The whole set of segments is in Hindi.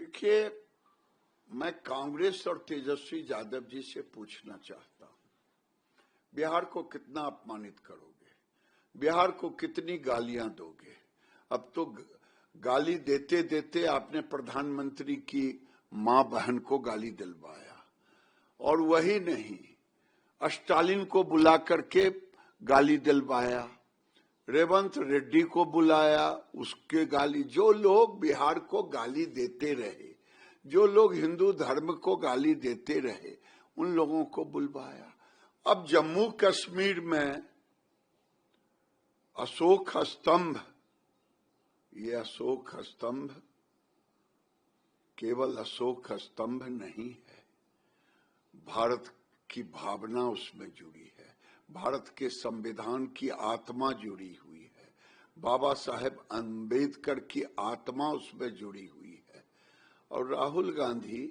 देखिए, मैं कांग्रेस और तेजस्वी यादव जी से पूछना चाहता हूं, बिहार को कितना अपमानित करोगे, बिहार को कितनी गालियां दोगे। अब तो गाली देते देते आपने प्रधानमंत्री की मां बहन को गाली दिलवाया, और वही नहीं, स्टालिन को बुला करके गाली दिलवाया, रेवंत रेड्डी को बुलाया, उसके गाली। जो लोग बिहार को गाली देते रहे, जो लोग हिंदू धर्म को गाली देते रहे, उन लोगों को बुलवाया। अब जम्मू कश्मीर में अशोक स्तंभ, ये अशोक स्तंभ केवल अशोक स्तंभ नहीं है, भारत की भावना उसमें जुड़ी है, भारत के संविधान की आत्मा जुड़ी हुई है, बाबा साहेब अंबेडकर की आत्मा उसमें जुड़ी हुई है। और राहुल गांधी,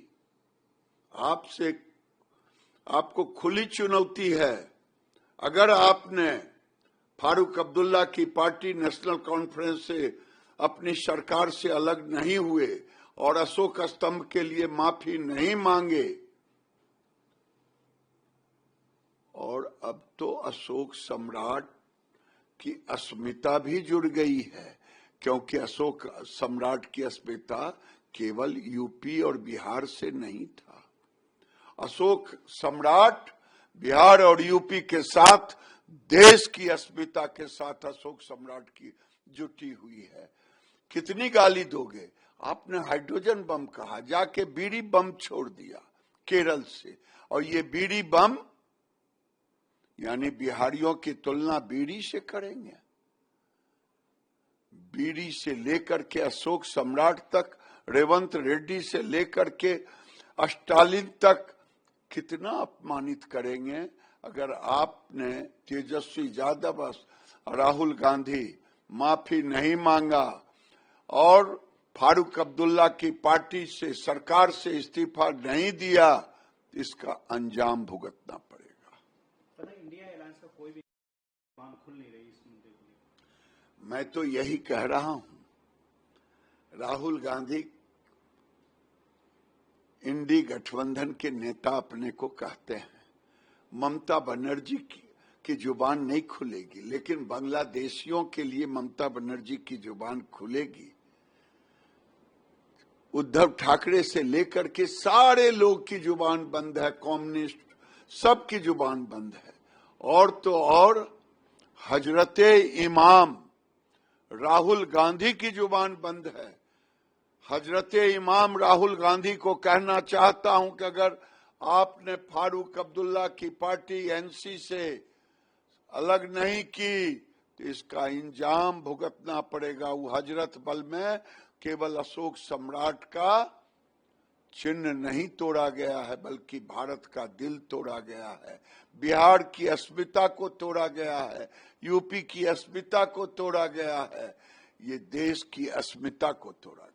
आपको खुली चुनौती है, अगर आपने फारूक अब्दुल्ला की पार्टी नेशनल कॉन्फ्रेंस से अपनी सरकार से अलग नहीं हुए और अशोक स्तंभ के लिए माफी नहीं मांगे, और अब तो अशोक सम्राट की अस्मिता भी जुड़ गई है, क्योंकि अशोक सम्राट की अस्मिता केवल यूपी और बिहार से नहीं था। अशोक सम्राट बिहार और यूपी के साथ देश की अस्मिता के साथ अशोक सम्राट की जुटी हुई है। कितनी गाली दोगे। आपने हाइड्रोजन बम कहा, जाके बीड़ी बम छोड़ दिया केरल से, और ये बीड़ी बम यानी बिहारियों की तुलना बीड़ी से करेंगे। बीड़ी से लेकर के अशोक सम्राट तक, रेवंत रेड्डी से लेकर के स्टालिन तक कितना अपमानित करेंगे। अगर आपने तेजस्वी यादव, राहुल गांधी माफी नहीं मांगा और फारूक अब्दुल्ला की पार्टी से, सरकार से इस्तीफा नहीं दिया, इसका अंजाम भुगतना पड़ेगा। इंडिया अलायंस का कोई भी जुबान खुल नहीं रही इस मुद्दे को। मैं तो यही कह रहा हूं, राहुल गांधी इंडी गठबंधन के नेता अपने को कहते हैं, ममता बनर्जी की जुबान नहीं खुलेगी, लेकिन बांग्लादेशियों के लिए ममता बनर्जी की जुबान खुलेगी। उद्धव ठाकरे से लेकर के सारे लोग की जुबान बंद है, कम्युनिस्ट सब की जुबान बंद है। और तो और हजरते इमाम राहुल गांधी की जुबान बंद है। हजरते इमाम राहुल गांधी को कहना चाहता हूं कि अगर आपने फारूक अब्दुल्ला की पार्टी एनसी से अलग नहीं की तो इसका इंजाम भुगतना पड़ेगा। वो हजरत बल में केवल अशोक सम्राट का चिन्ह नहीं तोड़ा गया है, बल्कि भारत का दिल तोड़ा गया है, बिहार की अस्मिता को तोड़ा गया है, यूपी की अस्मिता को तोड़ा गया है, ये देश की अस्मिता को तोड़ा गया।